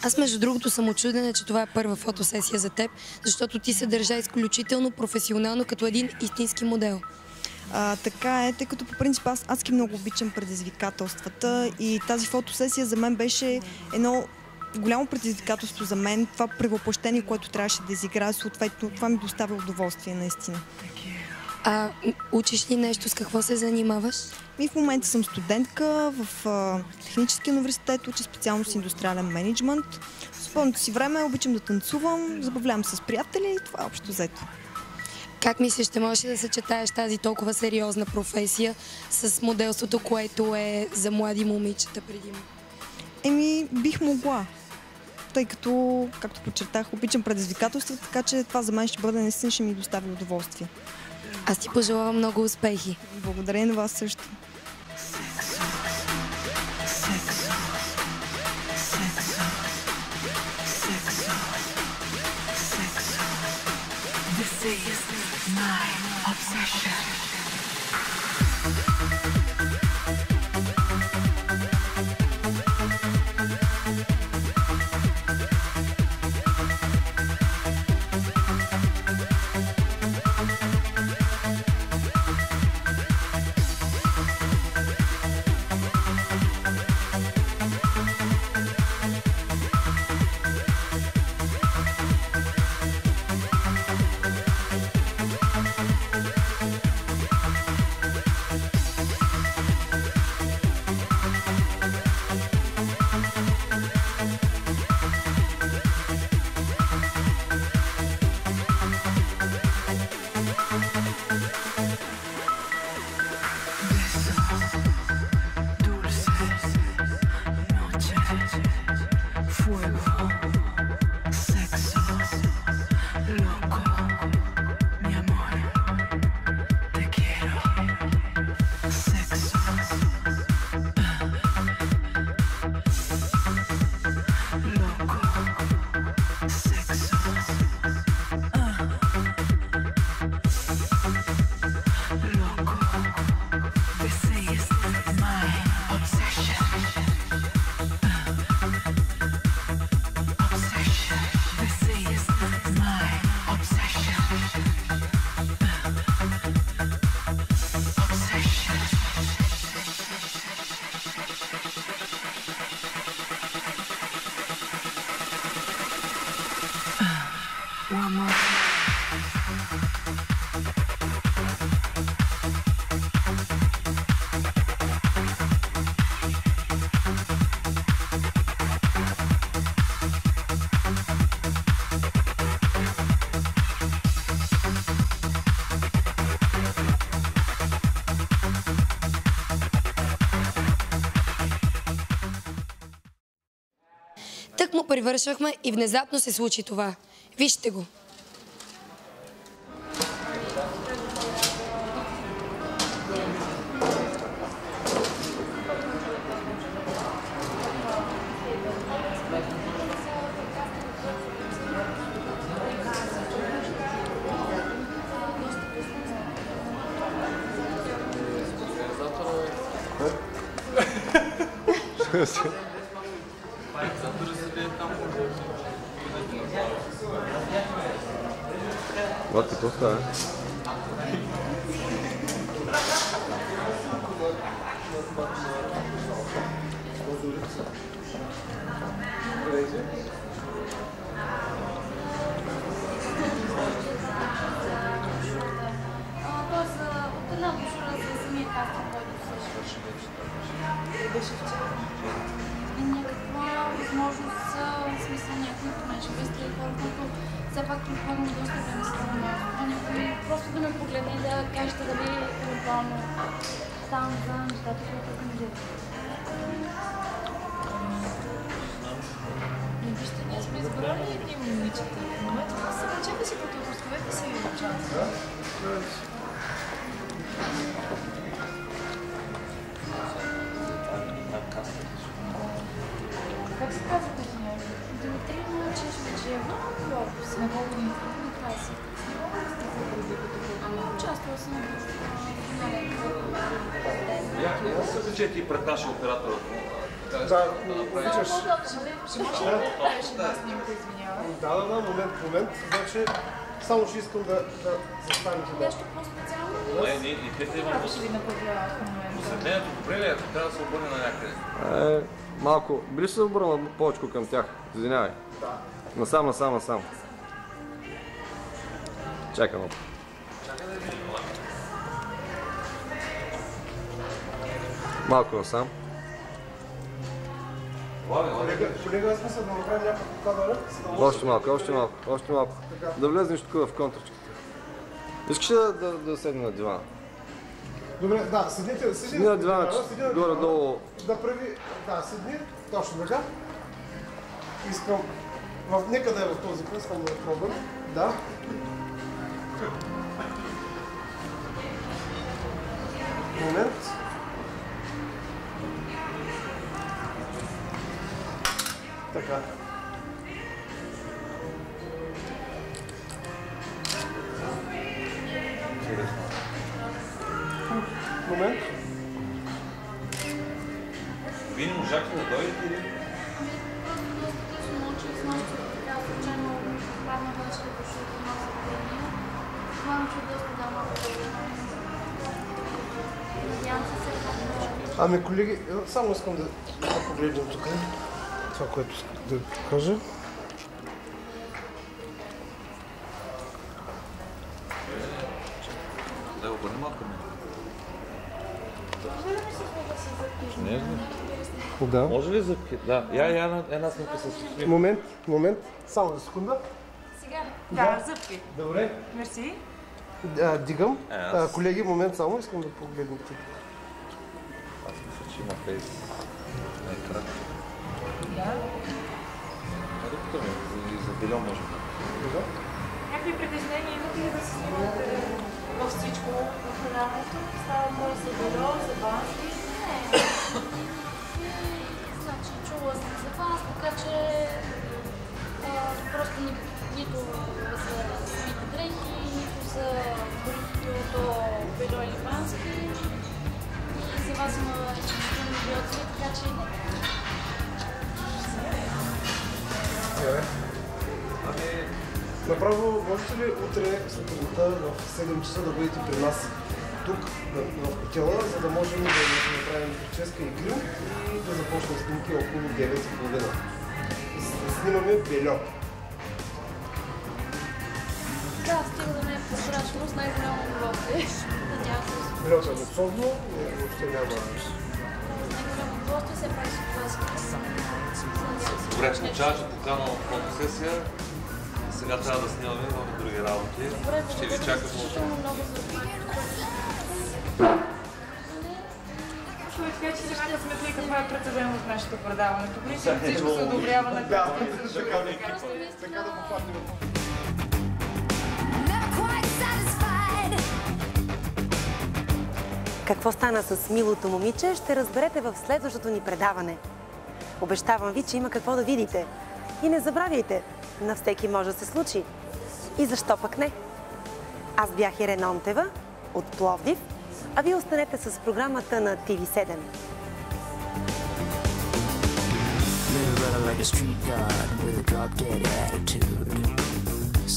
Аз между другото съм учудена, че това е първа фотосесия за теб, защото ти се държа изключително професионално като един истински модел. Така е, тъй като по принцип аз адски много обичам предизвикателствата и тази фотосесия за мен беше едно голямо предизвикателство за мен. Това превъплъщение, което трябваше да изиграя, съответно това ми доставя удоволствие наистина. Учиш ли нещо? С какво се занимаваш? В момента съм студентка в Техническия университет, уча специалност индустриален мениджмънт. В свободното си време обичам да танцувам, забавлявам се с приятели и това е общо взето. Как мислиш, ще можеш да съчетаеш тази толкова сериозна професия с моделството, което е за млади момичета предимно? Бих могла, тъй като, както подчертах, обичам предизвикателства, така че това за мен ще бъде наистина, ще ми достави удоволствие. Аз ти пожелавам много успехи. Благодаря на вас също. This is my obsession. Так му привършвахме и внезапно се случи това. Вижте го. Вот и какво беше вчера. И някаква възможност за смисъл някакви меншовести хора, които все пак предполагам доста време са за някой просто да ме погледне и да кажете дали евентуално ставам за нещата, които организират. Вижте, ние сме избрали едни момичета. В момента това се чака си, като разговете си и участва. Как се казва тези някакви? Димитрина Чешмеджиева, корпус, на Волгин, на класи. Участвала съм в финален. Я се обичайте и пред нашия оператор. Да, обичаш. Ще може да направиш една снимка, извинявай. Да, момент. Значи, само ще искам да застанете. Нещо по-специално? Не, те има Какво ще ви направя в момента? осветлението добре ли е? Трябва да се обърне на някъде. Малко. Би се обърнал повече към тях. Извинявай. Да. Насам. Чакай малко. Малко насам. Колега, аз мисля да направим някакво кадъра. Още малко. Да влезнеш тук в контрачката. Искаш ли да седне на дивана? Добре, да, седни на дивана, горе-долу. Да прави, да, седни, точно така. Искам, нека да е в този път, искам да пробвам. Да. Момент. Така. Момент. Вие не можахте да дойдете ли? Ами колеги, само искам да погледнем тук това, което искам да кажа. Да, обърни малко към мен. Не, Да. може ли зъбки? Да, я една снимка с Момент, само за секунда. Сега? Да, зъбки. Добре. Мерси. Дигам. Колеги, момент само, искам да погледнем тук. Аз мисля, че има фейс на екран. Да. Тук ми за бельон може да. Някакви притеснения имате ли да се снимате във всичко в предаването? Става въпрос за бельо, за банки? Значи, чула съм за вас, така че просто нито за самите дрехи, нито за брутото бельо или бански. И за вас има изключително биоцвет, така че Направо, можете ли утре сутринта в 7 часа да бъдете при нас тук, в хотела, за да можем да направим прическа и грим и да започнем снимки около 9:30. Снимаме бельо. да, стига да не е прозрачно, с най-голямо удоволствие. Надявам се. Бельото е луксозно, въобще няма... Най-голямо удоволствие, все пак с това. Добре, получаваше покана от фотосесия. Сега трябва да снимаме в други работи. Ще ви чакам много. Човек, така че сега да сметли какво е прецедент в нашето предаване. По принцип всичко се одобрява на Така да попаднем. Какво стана с милото момиче, ще разберете в следващото ни предаване. Обещавам ви, че има какво да видите. И не забравяйте, на всеки може да се случи. И защо пък не? Аз бях Ирена Онтева от Пловдив, а вие останете с програмата на TV7. Like a street guard with a drop-dead attitude.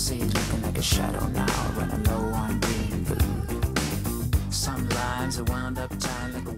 See, looking like a shadow now, running low on green food. Some lines are wound up tight like a